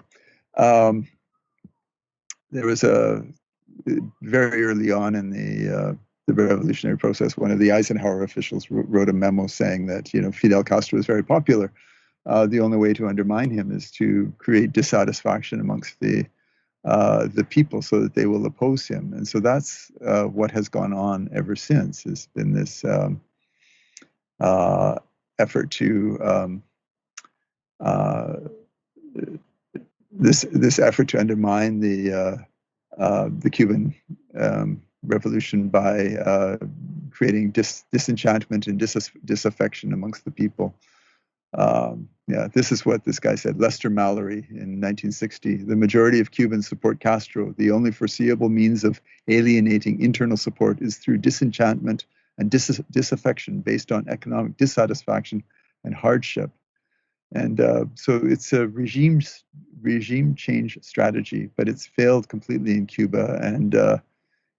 There was a very early on in the revolutionary process, one of the Eisenhower officials wrote a memo saying that Fidel Castro was very popular. The only way to undermine him is to create dissatisfaction amongst the people so that they will oppose him. And so that's what has gone on ever since. Has been this effort to this effort to undermine the Cuban revolution by creating disenchantment and disaffection amongst the people. This is what this guy said, Lester Mallory, in 1960. The majority of Cubans support Castro. The only foreseeable means of alienating internal support is through disenchantment and disaffection based on economic dissatisfaction and hardship. And so it's a regime change strategy, but it's failed completely in Cuba, and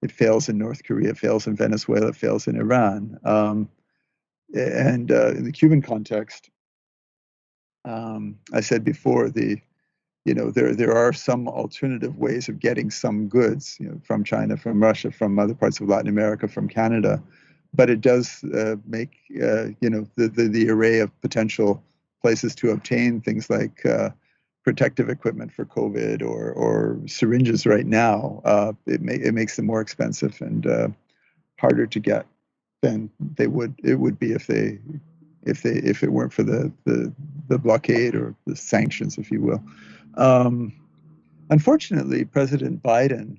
it fails in North Korea, it fails in Venezuela, it fails in Iran. And in the Cuban context, I said before, there are some alternative ways of getting some goods, from China, from Russia, from other parts of Latin America, from Canada, but it does make the array of potential places to obtain things like protective equipment for COVID or syringes right now. It makes them more expensive and harder to get than it would be if it weren't for the blockade or the sanctions, if you will. Unfortunately, President Biden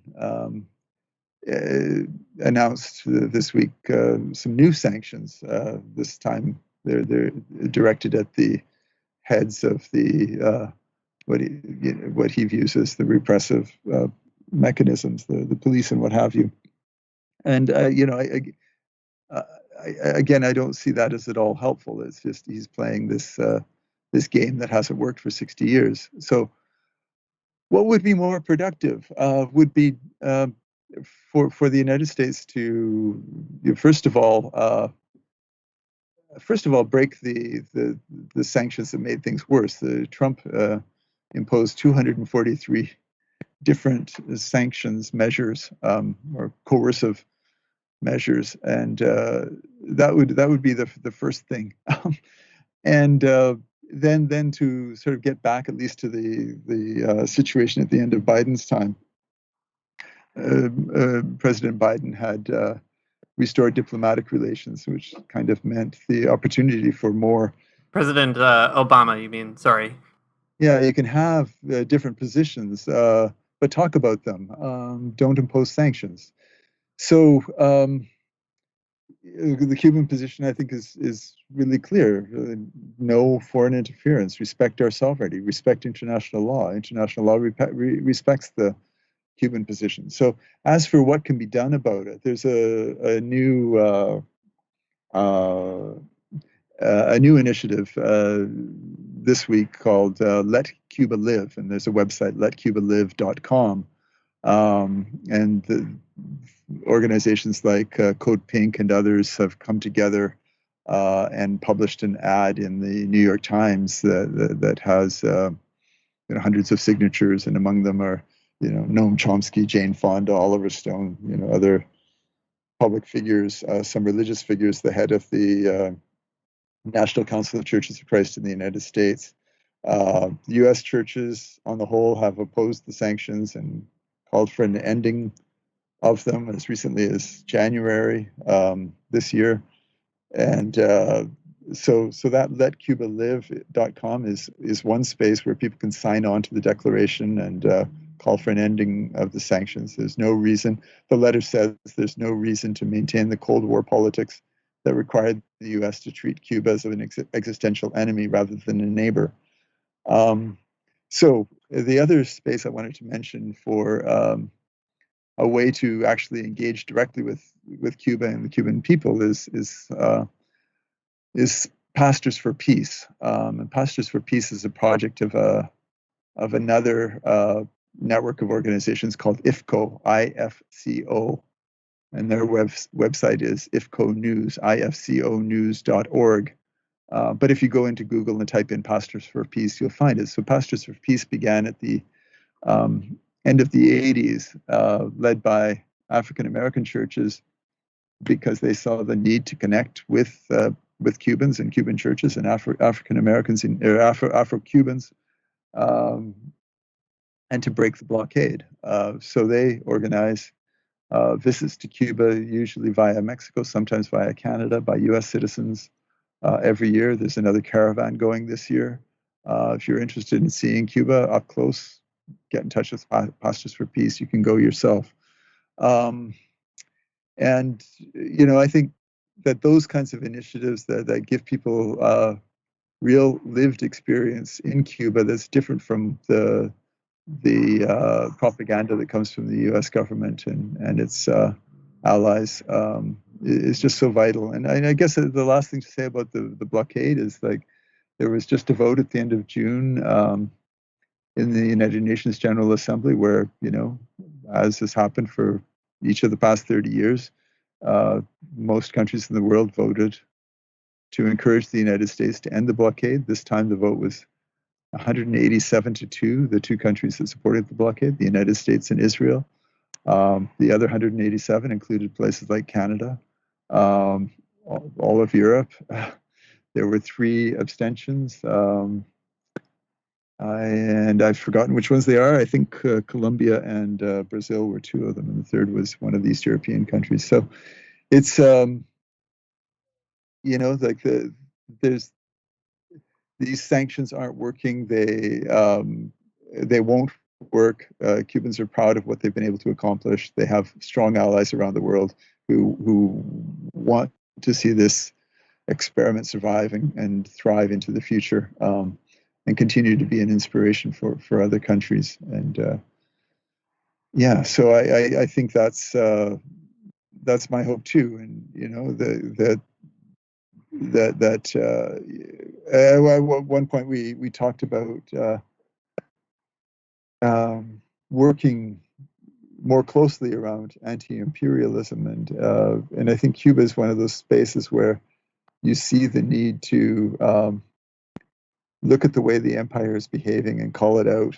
announced this week some new sanctions. This time, they're directed at the heads of the what he views as the repressive mechanisms, the police and what have you. And again, I don't see that as at all helpful. It's just he's playing this game that hasn't worked for 60 years. So what would be more productive would be for the United States to first of all break the sanctions that made things worse. Trump imposed 243 different sanctions measures or coercive measures, and that would be the first thing. And then to sort of get back at least to the situation at the end of Biden's time. President Biden had restored diplomatic relations, which kind of meant the opportunity for more. President Obama, you mean? Sorry. Yeah, you can have different positions, but talk about them. Don't impose sanctions. So the Cuban position, I think, is really clear. No foreign interference. Respect our sovereignty. Respect international law. International law respects the Cuban position. So as for what can be done about it, there's a new initiative this week called Let Cuba Live, and there's a website, letcubalive.com, and the organizations like Code Pink and others have come together and published an ad in the New York Times that has hundreds of signatures, and among them are Noam Chomsky, Jane Fonda, Oliver Stone, other public figures, some religious figures, the head of the National Council of Churches of Christ in the United States. U.S. churches on the whole have opposed the sanctions and called for an ending of them as recently as January this year. And so that letcubalive.com is one space where people can sign on to the declaration and call for an ending of the sanctions. There's no reason, the letter says there's no reason to maintain the Cold War politics that required the U.S. to treat Cuba as an existential enemy rather than a neighbor. So the other space I wanted to mention for a way to actually engage directly with Cuba and the Cuban people is Pastors for Peace. And Pastors for Peace is a project of another network of organizations called IFCO, IFCO, and their website is IFCO News, ifconews.org. But if you go into Google and type in Pastors for Peace, you'll find it. So Pastors for Peace began at the end of the 80s, led by African American churches, because they saw the need to connect with Cubans and Cuban churches and African Americans and Afro-Cubans, and to break the blockade. So they organize visits to Cuba, usually via Mexico, sometimes via Canada, by U.S. citizens every year. There's another caravan going this year. If you're interested in seeing Cuba up close, get in touch with Pastors for Peace. You can go yourself. And, I think that those kinds of initiatives that give people real lived experience in Cuba that's different from the propaganda that comes from the U.S. government and its allies is just so vital. And I guess the last thing to say about the blockade is, like, there was just a vote at the end of June in the United Nations General Assembly where, as has happened for each of the past 30 years, most countries in the world voted to encourage the United States to end the blockade. This time the vote was 187 to 2, the two countries that supported the blockade, the United States and Israel. The other 187 included places like Canada, all of Europe. There were 3 abstentions, and I've forgotten which ones they are. I think Colombia and Brazil were 2 of them, and the third was one of the East European countries. So it's like there's these sanctions aren't working. They won't work. Cubans are proud of what they've been able to accomplish. They have strong allies around the world who want to see this experiment survive and thrive into the future, and continue to be an inspiration for other countries. And so I think that's my hope too. And at one point we talked about working more closely around anti-imperialism, and I think Cuba is one of those spaces where you see the need to look at the way the empire is behaving and call it out.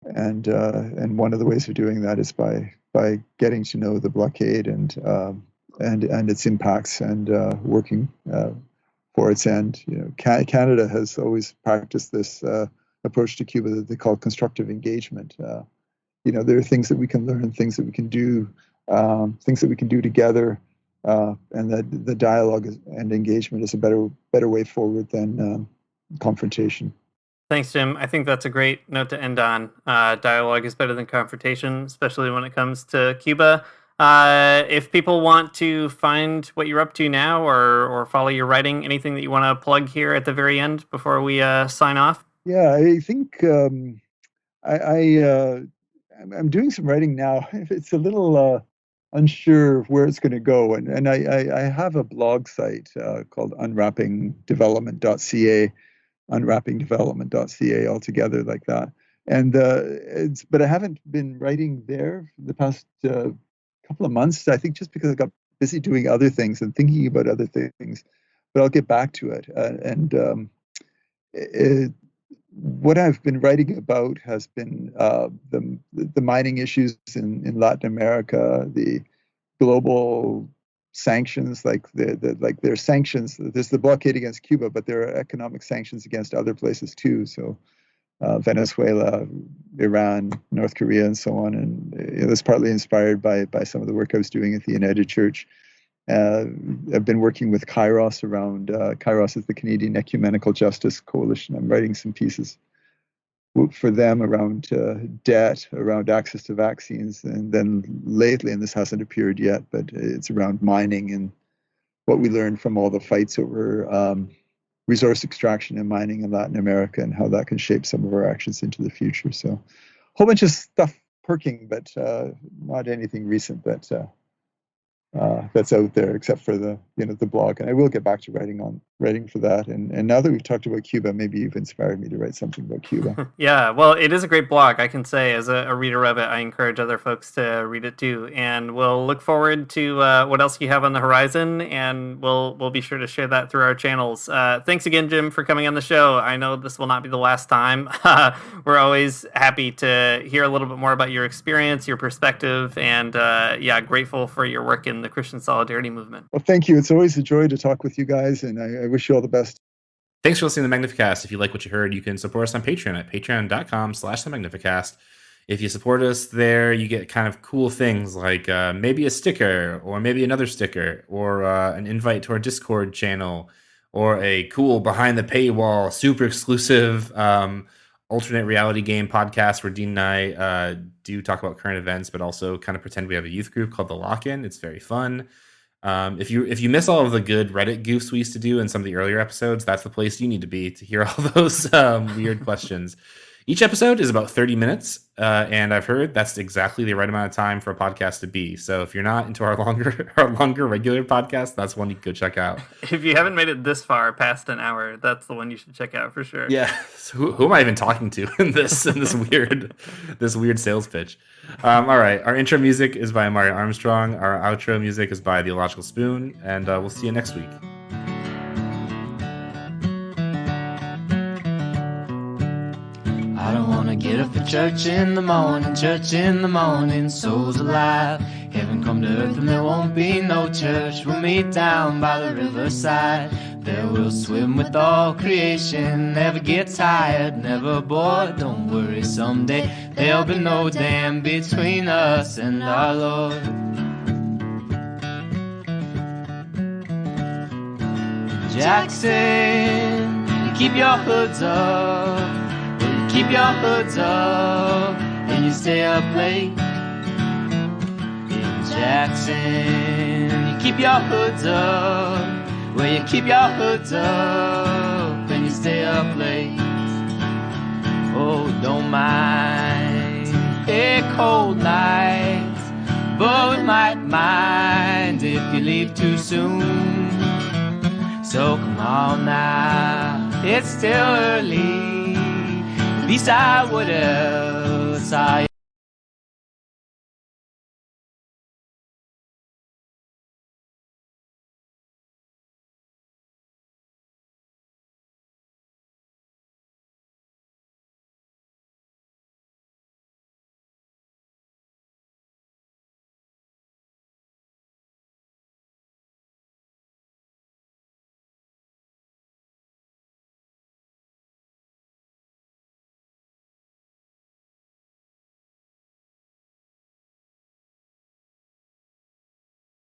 And one of the ways of doing that is by getting to know the blockade and its impacts and working for its end. Canada has always practiced this approach to Cuba that they call constructive engagement. There are things that we can learn, things that we can do, things that we can do together. And that the dialogue and engagement is a better way forward than confrontation. Thanks, Jim. I think that's a great note to end on. Dialogue is better than confrontation, especially when it comes to Cuba. If people want to find what you're up to now or follow your writing, anything that you want to plug here at the very end before we sign off? Yeah, I think I'm doing some writing now. It's a little unsure where it's going to go, and I have a blog site called unwrappingdevelopment.ca, unwrappingdevelopment.ca altogether, like that. And but I haven't been writing there for the past couple of months, I think, just because I got busy doing other things and thinking about other things. But I'll get back to it. What I've been writing about has been the mining issues in Latin America, the global sanctions, like there's sanctions. There's the blockade against Cuba, but there are economic sanctions against other places too. So Venezuela, Iran, North Korea, and so on. And it was partly inspired by some of the work I was doing at the United Church. I've been working with Kairos around, Kairos is the Canadian Ecumenical Justice Coalition. I'm writing some pieces for them around debt, around access to vaccines. And then lately, and this hasn't appeared yet, but it's around mining and what we learned from all the fights over resource extraction and mining in Latin America and how that can shape some of our actions into the future. So a whole bunch of stuff perking, but not anything recent that's out there, except for the blog. And I will get back to writing for that. And now that we've talked about Cuba, maybe you've inspired me to write something about Cuba. Yeah, well, it is a great blog. I can say, as a reader of it, I encourage other folks to read it too. And we'll look forward to what else you have on the horizon, and we'll be sure to share that through our channels. Thanks again, Jim, for coming on the show. I know this will not be the last time. We're always happy to hear a little bit more about your experience, your perspective, and grateful for your work in the Christian Solidarity Movement. Well, thank you. It's always a joy to talk with you guys, and I wish you all the best. Thanks for listening to the Magnificast. If you like what you heard, you can support us on Patreon at patreon.com/themagnificast. If you support us there, you get kind of cool things like maybe a sticker, or maybe another sticker, or an invite to our Discord channel, or a cool behind the paywall, super exclusive alternate reality game podcast where Dean and I do talk about current events, but also kind of pretend we have a youth group called The Lock-In. It's very fun. If you miss all of the good Reddit goofs we used to do in some of the earlier episodes, that's the place you need to be to hear all those weird questions. Each episode is about 30 minutes, and I've heard that's exactly the right amount of time for a podcast to be. So if you're not into our longer regular podcast, that's one you can go check out. If you haven't made it this far past an hour, that's the one you should check out for sure. Yeah. So who am I even talking to in this weird sales pitch? All right. Our intro music is by Mario Armstrong. Our outro music is by The Illogical Spoon, and we'll see you next week. Gonna get up for church in the morning, souls alive. Heaven come to earth and there won't be no church. We'll meet down by the riverside. There we'll swim with all creation. Never get tired, never bored. Don't worry, someday there'll be no dam between us and our Lord. Jackson, you keep your hoods up. Well, you keep your hoods up and you stay up late. In Jackson, you keep your hoods up. Well, you keep your hoods up and you stay up late. Oh, don't mind a cold night, but we might mind if you leave too soon. So come on now, it's still early. At least I would else.